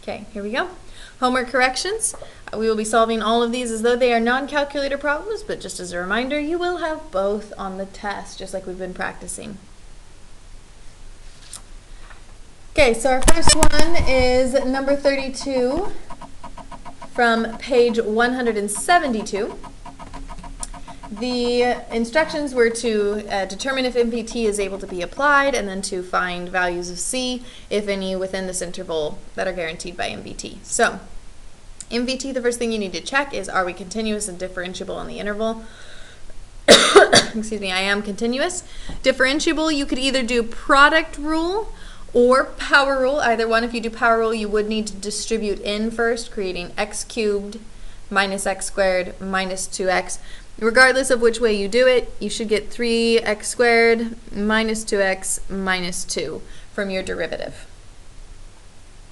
Okay, here we go. Homework corrections. We will be solving all of these as though they are non-calculator problems, but just as a reminder, you will have both on the test, just like we've been practicing. Okay, so our first one is number 32 from page 172. The instructions were to determine if MVT is able to be applied and then to find values of C, if any, within this interval that are guaranteed by MVT. So, MVT, the first thing you need to check is, are we continuous and differentiable on the interval? Excuse me, I am continuous. Differentiable, you could either do product rule or power rule. Either one. If you do power rule, you would need to distribute in first, creating x cubed minus x squared minus 2x. Regardless of which way you do it, you should get 3x squared minus 2x minus 2 from your derivative.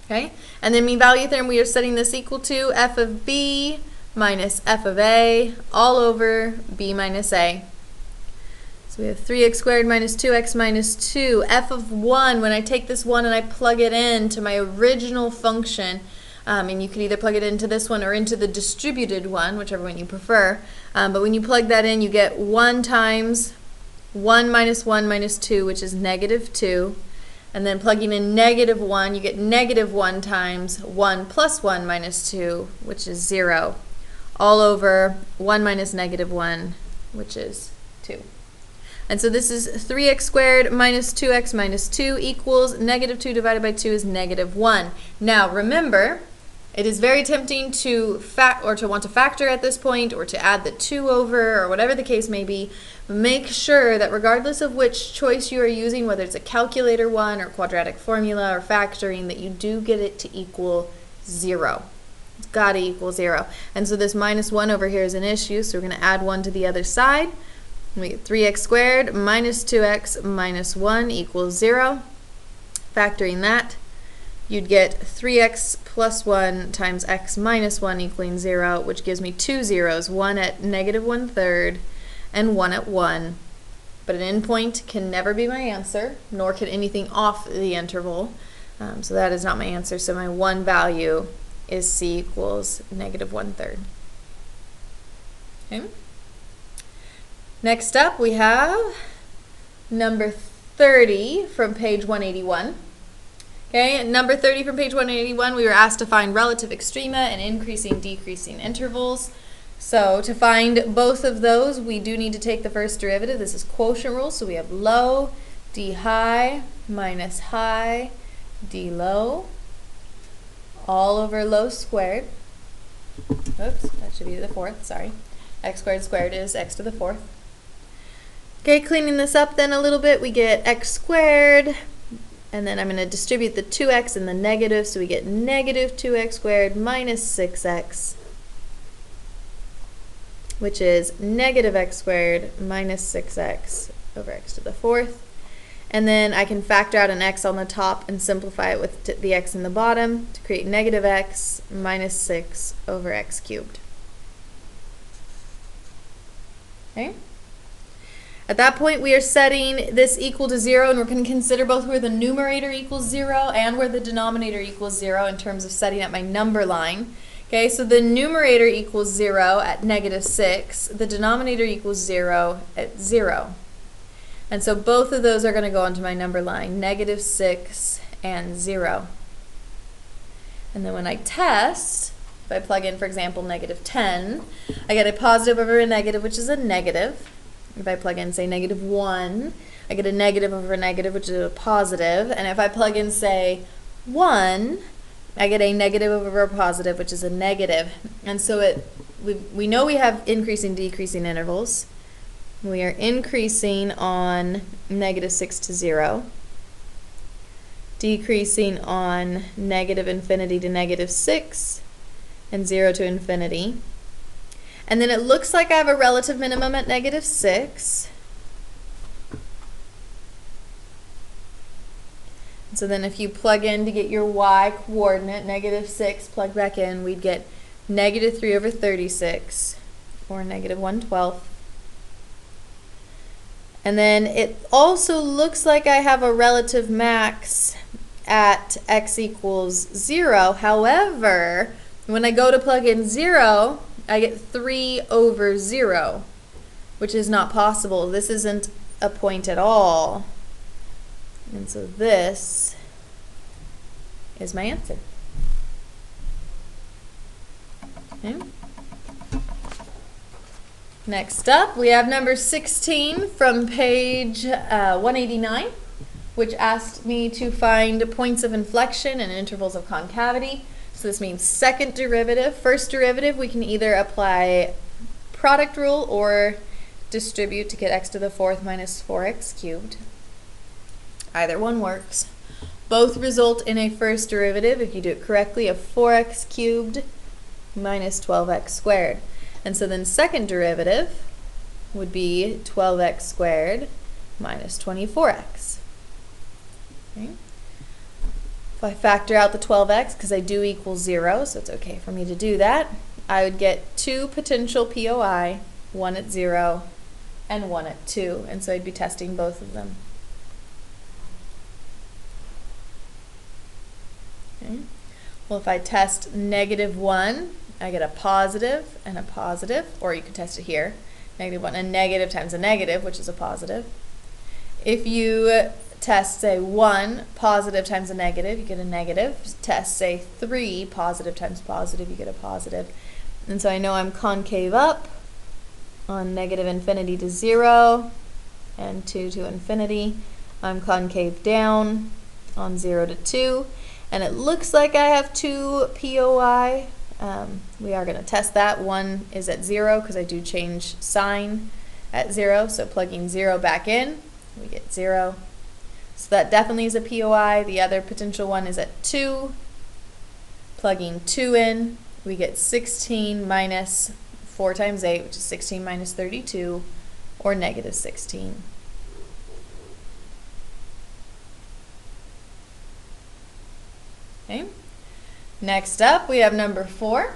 Okay? And then mean value theorem, we are setting this equal to f of b minus f of a all over b minus a. So we have 3x squared minus 2x minus 2. F of 1, when I take this 1 and I plug it into my original function, and you could either plug it into this one or into the distributed one, whichever one you prefer. But when you plug that in, you get 1 times 1 minus 2, which is negative 2. And then plugging in negative 1, you get negative 1 times 1 plus 1 minus 2, which is 0, all over 1 minus negative 1, which is 2. And so this is 3x squared minus 2x minus 2 equals negative 2 divided by 2 is negative 1. Now remember, it is very tempting to want to factor at this point, or to add the 2 over, or whatever the case may be. Make sure that regardless of which choice you are using, whether it's a calculator one or quadratic formula or factoring, that you do get it to equal 0. It's got to equal 0. And so this minus 1 over here is an issue, so we're going to add 1 to the other side. We get 3x squared minus 2x minus 1 equals 0. Factoring that, you'd get 3x plus 1 times x minus 1 equaling 0, which gives me 2 zeros, one at negative 1/3 and one at 1. But an endpoint can never be my answer, nor can anything off the interval. So that is not my answer. So my 1 value is c equals negative 1/3. Okay. Next up, we have number 30 from page 181. Okay, number 30 from page 181, we were asked to find relative extrema and increasing, decreasing intervals. So to find both of those, we do need to take the first derivative. This is quotient rule, so we have low d high minus high d low all over low squared. Oops, that should be to the 4th, sorry. X squared squared is x to the 4th. Okay, cleaning this up then a little bit, we get x squared, and then I'm going to distribute the 2x in the negative, so we get negative 2x squared minus 6x, which is negative x squared minus 6x over x to the 4th. And then I can factor out an x on the top and simplify it with the x in the bottom to create negative x minus 6 over x cubed. Okay? At that point, we are setting this equal to 0, and we're going to consider both where the numerator equals 0 and where the denominator equals 0 in terms of setting up my number line. Okay, so the numerator equals 0 at negative 6. The denominator equals 0 at 0. And so both of those are going to go onto my number line, negative 6 and 0. And then when I test, if I plug in, for example, negative 10, I get a positive over a negative, which is a negative. If I plug in, say, negative 1, I get a negative over a negative, which is a positive. And if I plug in, say, 1, I get a negative over a positive, which is a negative. And so we know we have increasing, decreasing intervals. We are increasing on negative 6 to 0, decreasing on negative infinity to negative 6, and 0 to infinity. And then it looks like I have a relative minimum at negative 6. So then if you plug in to get your y coordinate, negative 6, plug back in, we'd get negative 3 over 36, or negative 1/12. And then it also looks like I have a relative max at x equals 0. However, when I go to plug in 0, I get 3 over 0, which is not possible. This isn't a point at all. And so this is my answer. Okay. Next up, we have number 16 from page 189, which asked me to find points of inflection and intervals of concavity. So this means second derivative. First derivative, we can either apply product rule or distribute to get x to the 4th minus 4x cubed. Either one works. Both result in a first derivative, if you do it correctly, of 4x cubed minus 12x squared. And so then second derivative would be 12x squared minus 24x. Okay. If I factor out the 12x, because I do equal 0, so it's okay for me to do that, I would get 2 potential POI, 1 at 0 and 1 at 2. And so I'd be testing both of them. Okay. Well, if I test -1, I get a positive and a positive, or you could test it here, -1, a negative times a negative, which is a positive. If you test, say, 1 positive times a negative, you get a negative. Test, say, 3 positive times positive, you get a positive. And so I know I'm concave up on -infinity to 0 and 2 to infinity. I'm concave down on 0 to 2. And it looks like I have 2 POI. We are going to test that. 1 is at 0 because I do change sign at 0. So plugging 0 back in, we get 0. So that definitely is a POI. The other potential one is at 2. Plugging 2 in, we get 16 minus 4 times 8, which is 16 minus 32, or -16. Okay. Next up, we have number 4.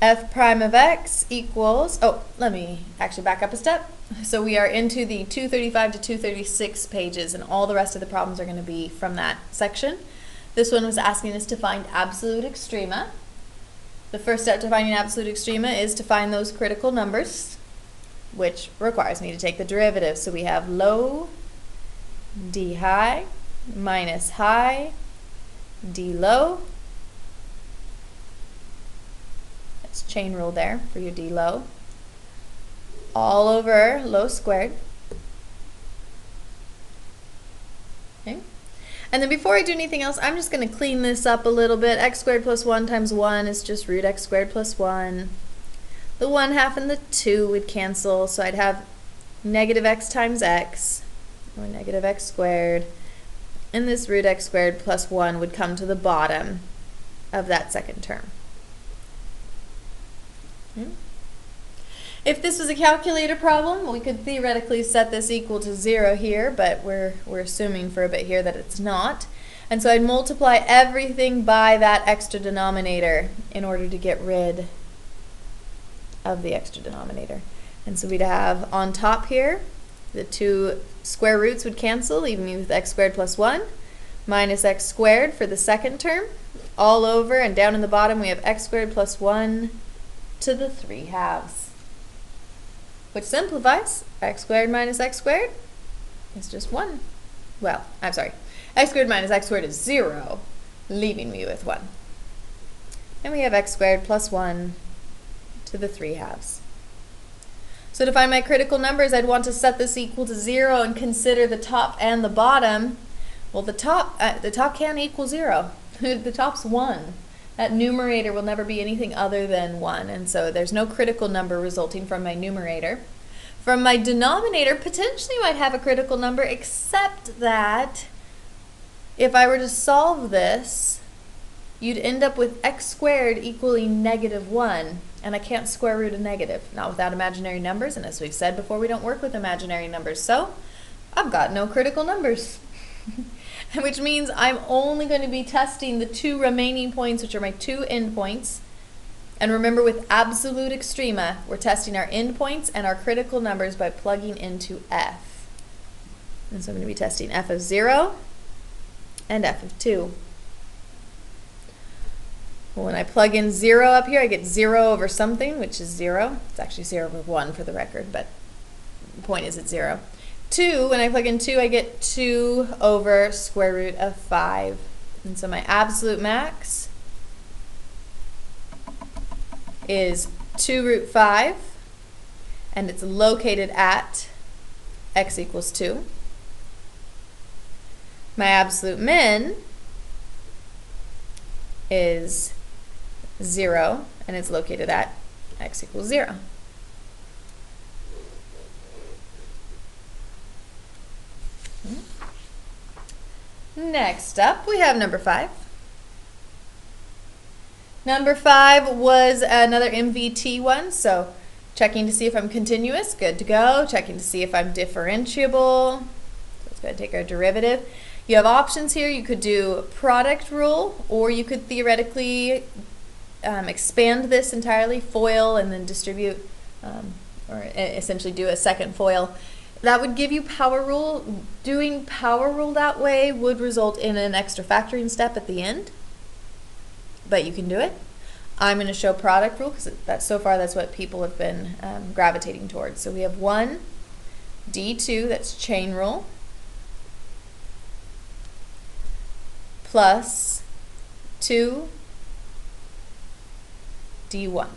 F prime of x equals, oh, let me actually back up a step. So we are into the 235 to 236 pages, and all the rest of the problems are going to be from that section. This one was asking us to find absolute extrema. The first step to finding absolute extrema is to find those critical numbers, which requires me to take the derivative. So we have low d high minus high d low. That's chain rule there for your d low. All over low squared. Okay. And then before I do anything else, I'm just going to clean this up a little bit. X squared plus 1 times 1 is just root x squared plus 1. The 1/2 and the 2 would cancel, so I'd have -x times x, or -x squared. And this root x squared plus 1 would come to the bottom of that second term. Okay. If this was a calculator problem, we could theoretically set this equal to 0 here, but we're assuming for a bit here that it's not. And so I'd multiply everything by that extra denominator in order to get rid of the extra denominator. And so we'd have on top here, the 2 square roots would cancel, leaving me with x squared plus 1, minus x squared for the second term. All over and down in the bottom we have x squared plus 1 to the 3/2. Which simplifies. X squared minus x squared is just 1. Well, I'm sorry. X squared minus x squared is 0, leaving me with 1. And we have x squared plus 1 to the 3/2. So to find my critical numbers, I'd want to set this equal to 0 and consider the top and the bottom. Well, the top can't equal 0. The top's 1. That numerator will never be anything other than 1, and so there's no critical number resulting from my numerator. From my denominator, potentially you might have a critical number, except that if I were to solve this, you'd end up with x squared equaling -1, and I can't square root a negative, not without imaginary numbers, and as we've said before, we don't work with imaginary numbers, so I've got no critical numbers. Which means I'm only going to be testing the 2 remaining points, which are my 2 endpoints. And remember, with absolute extrema, we're testing our endpoints and our critical numbers by plugging into F. And so I'm going to be testing f of 0 and f of 2. Well, when I plug in 0 up here, I get 0 over something, which is 0. It's actually 0 over 1 for the record, but the point is it's 0. 2, when I plug in 2, I get 2 over square root of 5. And so my absolute max is 2 root 5, and it's located at x equals 2. My absolute min is 0, and it's located at x equals 0. Next up, we have number 5. Number 5 was another MVT one, so checking to see if I'm continuous, good to go. Checking to see if I'm differentiable, so let's go ahead and take our derivative. You have options here. You could do product rule, or you could theoretically expand this entirely, FOIL, and then distribute, or essentially do a second FOIL. That would give you power rule. Doing power rule that way would result in an extra factoring step at the end, but you can do it. I'm going to show product rule because so far that's what people have been gravitating towards. So we have 1 D2, that's chain rule, plus 2 D1.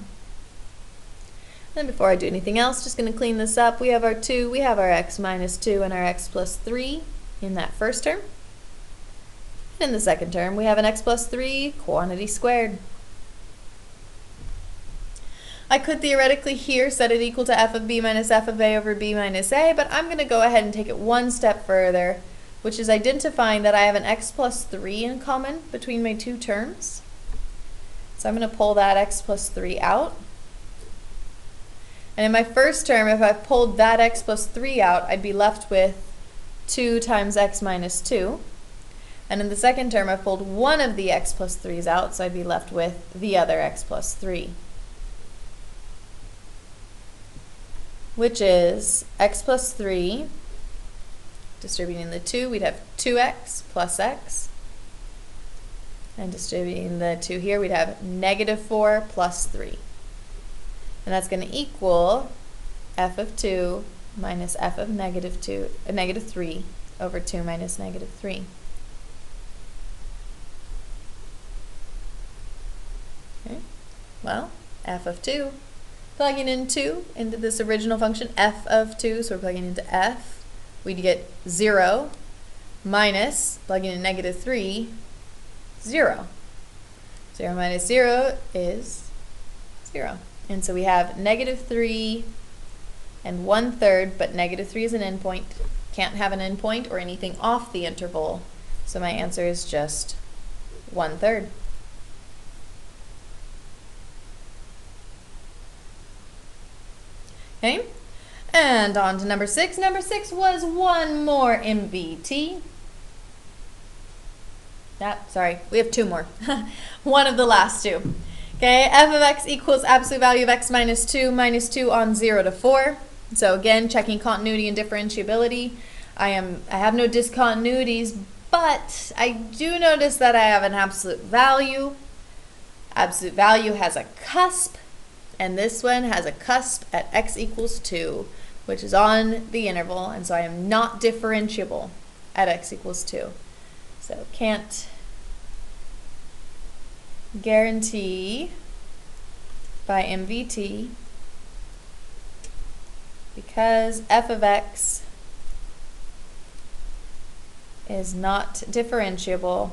Then before I do anything else, just going to clean this up. We have our 2, we have our x minus 2 and our x plus 3 in that first term. In the second term, we have an x plus 3 quantity squared. I could theoretically here set it equal to f of b minus f of a over b minus a, but I'm going to go ahead and take it one step further, which is identifying that I have an x plus 3 in common between my two terms. So I'm going to pull that x plus 3 out. And in my first term, if I pulled that x plus 3 out, I'd be left with 2 times x minus 2. And in the second term, I pulled one of the x plus 3's out, so I'd be left with the other x plus 3. Which is x plus 3, distributing the 2, we'd have 2x plus x. And distributing the 2 here, we'd have negative 4 plus 3. And that's going to equal f of 2 minus f of negative 3 over 2 minus negative 3. Okay. Well, f of 2, plugging in 2 into this original function, f of 2, so we're plugging into f, we'd get 0 minus, plugging in negative 3, 0. 0 minus 0 is 0. And so we have negative 3 and 1/3, but negative 3 is an endpoint. Can't have an endpoint or anything off the interval. So my answer is just 1/3. Okay, and on to number 6. Number 6 was one more MVT. Sorry, we have 2 more. One of the last 2. Okay, f of x equals absolute value of x minus 2 on 0 to 4. So again, checking continuity and differentiability. I have no discontinuities, but I do notice that I have an absolute value. Absolute value has a cusp, and this one has a cusp at x equals 2, which is on the interval, and so I am not differentiable at x equals 2. So can't guarantee by MVT because f of x is not differentiable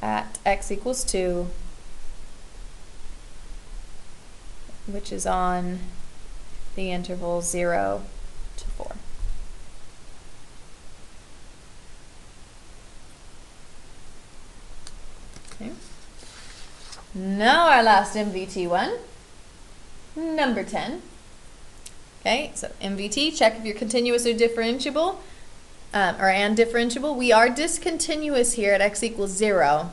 at x equals 2, which is on the interval 0 to 4. Okay. Now our last MVT one, number 10. Okay, so MVT, check if you're continuous or differentiable, and differentiable. We are discontinuous here at x equals 0,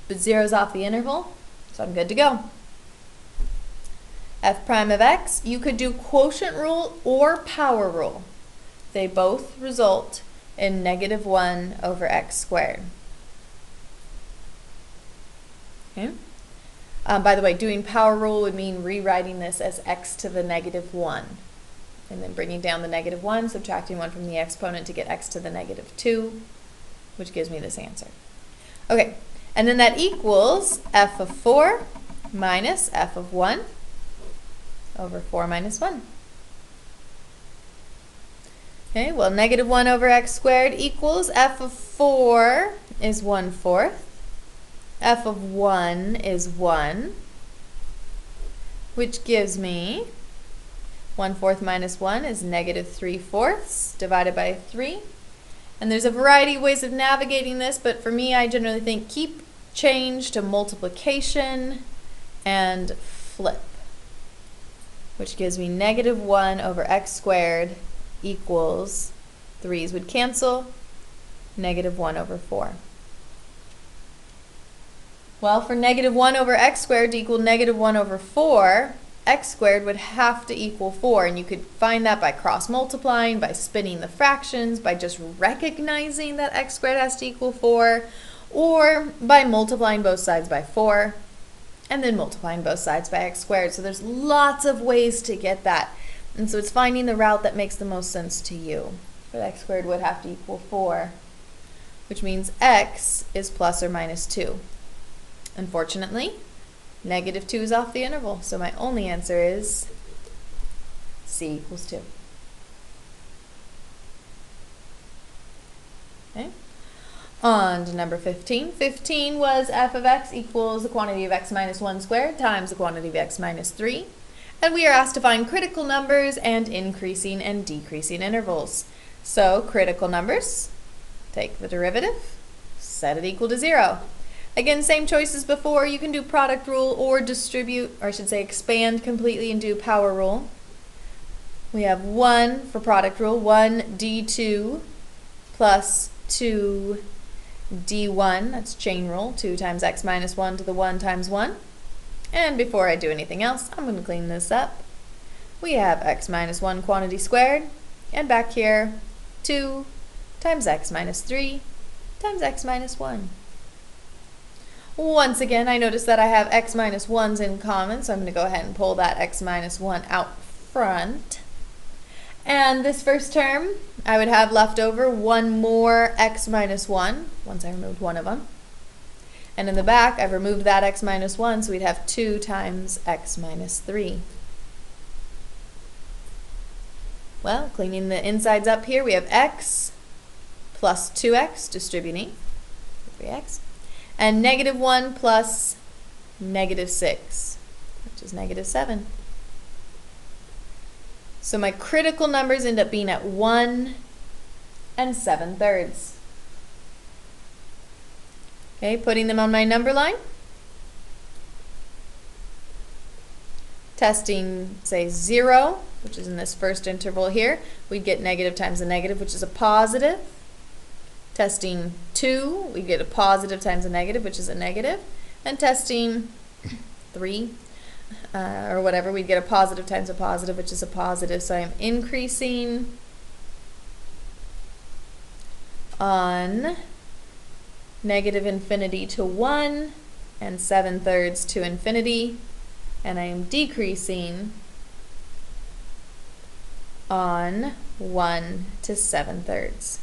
but 0 is off the interval, so I'm good to go. f prime of x, you could do quotient rule or power rule. They both result in -1 over x squared. Okay. By the way, doing power rule would mean rewriting this as x to the -1. And then bringing down the -1, subtracting 1 from the exponent to get x to the -2, which gives me this answer. Okay, and then that equals f of 4 minus f of 1 over 4 minus 1. Okay, well, -1 over x squared equals f of 4 is 1/4. F of 1 is 1, which gives me 1/4 minus 1 is -3/4 divided by 3. And there's a variety of ways of navigating this, but for me, I generally think keep change to multiplication and flip, which gives me -1 over x squared equals, 3's would cancel, -1 over 4. Well, for -1 over x squared to equal -1 over 4, x squared would have to equal 4, and you could find that by cross multiplying, by spinning the fractions, by just recognizing that x squared has to equal 4, or by multiplying both sides by 4, and then multiplying both sides by x squared. So there's lots of ways to get that, and so it's finding the route that makes the most sense to you. But x squared would have to equal 4, which means x is plus or minus 2. Unfortunately, -2 is off the interval, so my only answer is c equals 2. Okay. On to number 15. 15 was f of x equals the quantity of x minus 1 squared times the quantity of x minus 3. And we are asked to find critical numbers and increasing and decreasing intervals. So critical numbers, take the derivative, set it equal to 0. Again, same choices before. You can do product rule or distribute, or I should say expand completely and do power rule. We have 1 for product rule, 1 d2 plus 2 d1, that's chain rule, 2 times x minus 1 to the 1 times 1. And before I do anything else, I'm going to clean this up. We have x minus 1 quantity squared, and back here, 2 times x minus 3 times x minus 1. Once again, I notice that I have x minus 1's in common, so I'm going to go ahead and pull that x minus 1 out front. And this first term, I would have left over 1 more x minus 1, once I removed one of them. And in the back, I've removed that x minus 1, so we'd have 2 times x minus 3. Well, cleaning the insides up here, we have x plus 2x, distributing, 3x. And -1 plus -6, which is -7. So my critical numbers end up being at 1 and 7/3. Okay, putting them on my number line. Testing, say, 0, which is in this first interval here, we'd get negative times a negative, which is a positive. Testing 2, we get a positive times a negative, which is a negative. And testing 3, or whatever, we'd get a positive times a positive, which is a positive. So I'm increasing on -infinity to 1 and 7/3 to infinity. And I am decreasing on 1 to 7/3.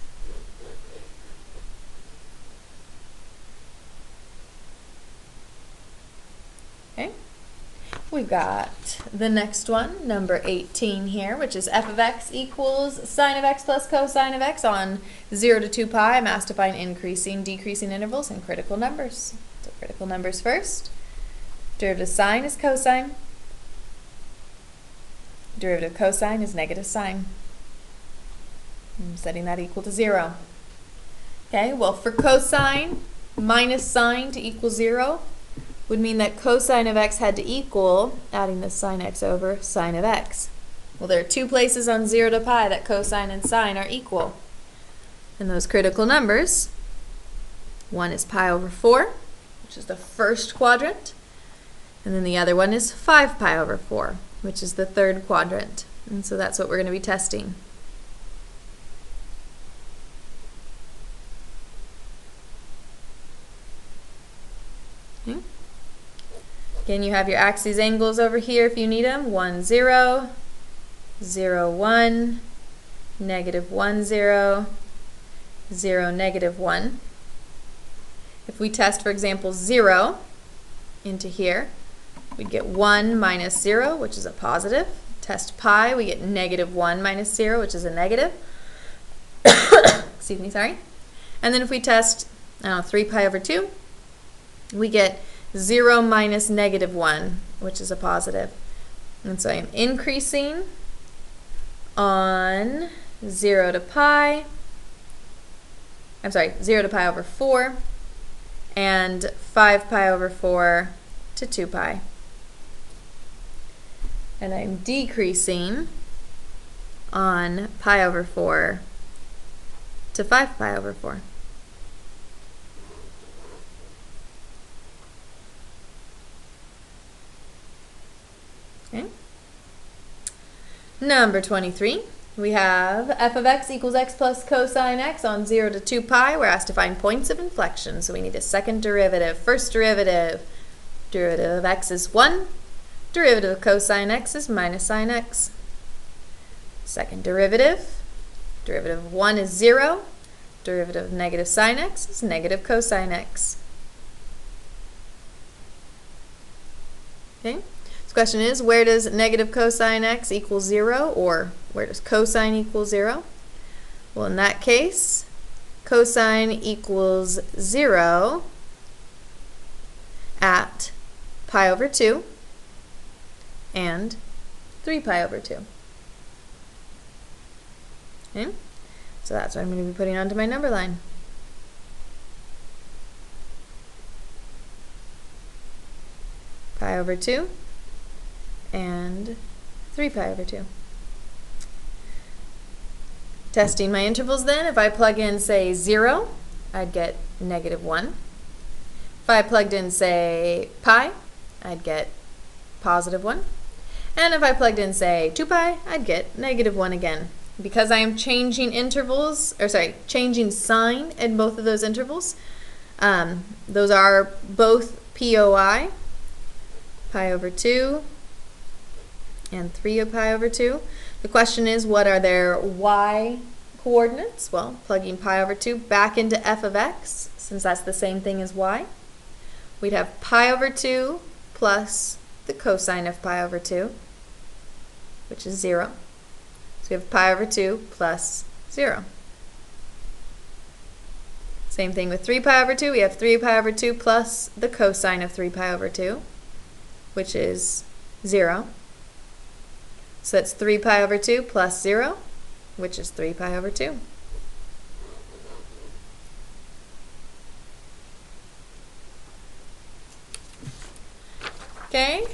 Okay, we've got the next one, number 18 here, which is f of x equals sine of x plus cosine of x. On 0 to 2 pi, I'm asked to find increasing, decreasing intervals and critical numbers. So critical numbers first. Derivative of sine is cosine. Derivative of cosine is negative sine. I'm setting that equal to 0. Okay, well, for cosine, minus sine to equal 0 would mean that cosine of x had to equal, adding the sine x over, sine of x. Well, there are 2 places on 0 to pi that cosine and sine are equal. And those critical numbers, one is pi over 4, which is the first quadrant, And then the other one is 5 pi over 4, which is the third quadrant. And so that's what we're going to be testing. Okay. Again, you have your axes angles over here if you need them. 1, 0, 0, 1, negative 1, 0, 0, negative 1. If we test, for example, 0 into here, we'd get 1 minus 0, which is a positive. Test pi, we get negative 1 minus 0, which is a negative. Excuse me, sorry. And then if we test 3 pi over 2, we get 0 minus negative 1, which is a positive. And so I'm increasing on 0 to pi. I'm sorry, 0 to pi over 4, and 5 pi over 4 to 2 pi. And I'm decreasing on pi over 4 to 5 pi over 4. Okay. Number 23, we have f of x equals x plus cosine x on 0 to 2 pi. We're asked to find points of inflection, so we need a second derivative. First derivative, derivative of x is 1. Derivative of cosine x is minus sine x. Second derivative, derivative of 1 is 0. Derivative of negative sine x is negative cosine x. Okay. This question is, where does negative cosine x equal 0, or where does cosine equal 0? Well, in that case, cosine equals 0 at pi over 2 and 3 pi over 2. Okay? So that's what I'm going to be putting onto my number line. Pi over 2 and 3 pi over 2. Testing my intervals then, if I plug in, say, 0, I'd get negative 1. If I plugged in, say, pi, I'd get positive 1. And if I plugged in, say, 2 pi, I'd get negative 1 again. Because I am changing intervals, or sorry, changing sign in both of those intervals, those are both POI, pi over 2, and 3 pi over 2. The question is, what are their y coordinates? Well, plugging pi over 2 back into f of x, since that's the same thing as y, we'd have pi over 2 plus the cosine of pi over 2, which is 0. So we have pi over 2 plus 0. Same thing with 3 pi over 2. We have 3 pi over 2 plus the cosine of 3 pi over 2, which is 0. So that's 3 pi over 2 plus 0, which is 3 pi over 2. Okay.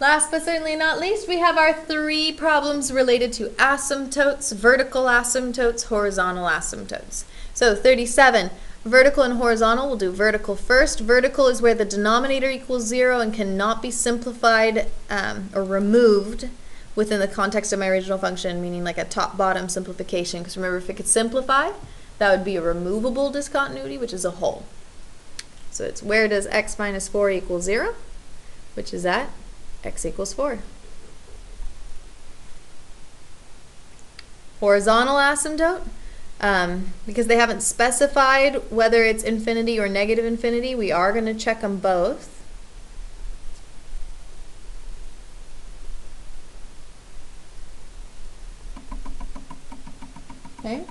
Last but certainly not least, we have our 3 problems related to asymptotes, vertical asymptotes, horizontal asymptotes. So 37, vertical and horizontal, we'll do vertical first. Vertical is where the denominator equals 0 and cannot be simplified or removed within the context of my original function, meaning like a top-bottom simplification. Because remember, if it could simplify, that would be a removable discontinuity, which is a whole. So it's where does x minus 4 equal 0, which is at x equals 4. Horizontal asymptote, because they haven't specified whether it's infinity or negative infinity, we are going to check them both. Okay.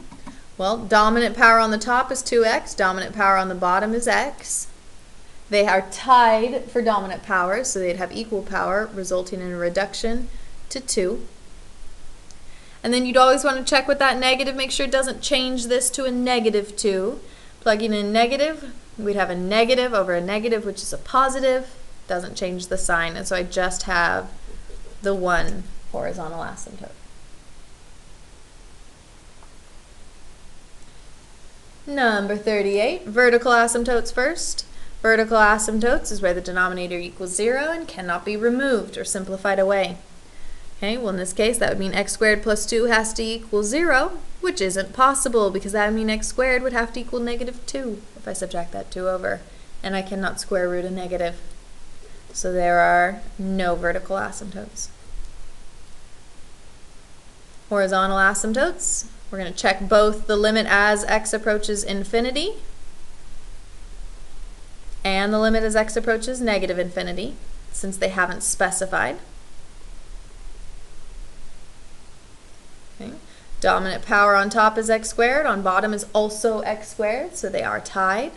Well, dominant power on the top is 2x, dominant power on the bottom is x. They are tied for dominant power, so they'd have equal power, resulting in a reduction to 2. And then you'd always want to check with that negative, make sure it doesn't change this to a negative 2. Plugging in negative, we'd have a negative over a negative, which is a positive, doesn't change the sign, and so I just have the one horizontal asymptote. Number 38, vertical asymptotes first. Vertical asymptotes is where the denominator equals 0 and cannot be removed or simplified away. Okay, well in this case that would mean x squared plus 2 has to equal 0, which isn't possible because that would mean x squared would have to equal -2 if I subtract that 2 over, and I cannot square root a negative. So there are no vertical asymptotes. Horizontal asymptotes, we're going to check both the limit as x approaches infinity and the limit as x approaches -infinity, since they haven't specified. Okay. Dominant power on top is x squared, on bottom is also x squared, so they are tied.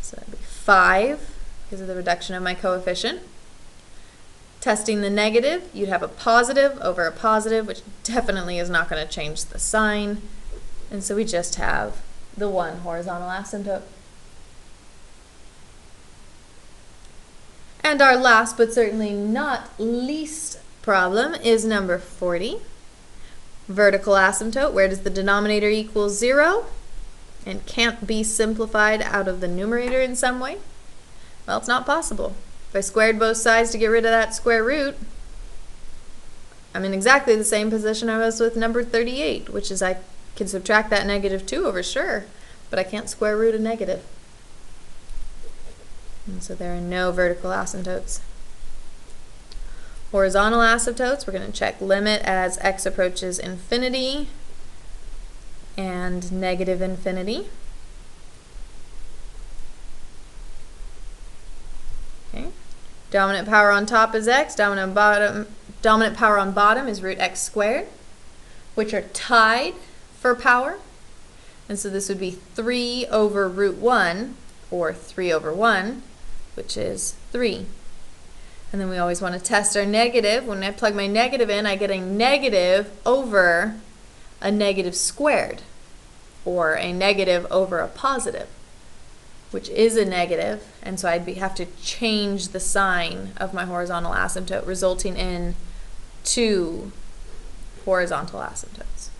So that would be 5 because of the reduction of my coefficient. Testing the negative, you'd have a positive over a positive, which definitely is not going to change the sign, and so we just have the one horizontal asymptote. And our last but certainly not least problem is number 40. Vertical asymptote, where does the denominator equal 0 and can't be simplified out of the numerator in some way? Well, it's not possible. If I squared both sides to get rid of that square root, I'm in exactly the same position I was with number 38, which is I can subtract that -2 over, sure, but I can't square root a negative. And so there are no vertical asymptotes. Horizontal asymptotes, we're going to check limit as x approaches infinity and -infinity. Okay. Dominant power on top is x, dominant power on bottom is root x squared, which are tied for power. And so this would be 3 over root 1, or 3 over 1, which is 3. And then we always want to test our negative. When I plug my negative in, I get a negative over a negative squared, or a negative over a positive, which is a negative, and so I'd have to change the sign of my horizontal asymptote, resulting in 2 horizontal asymptotes.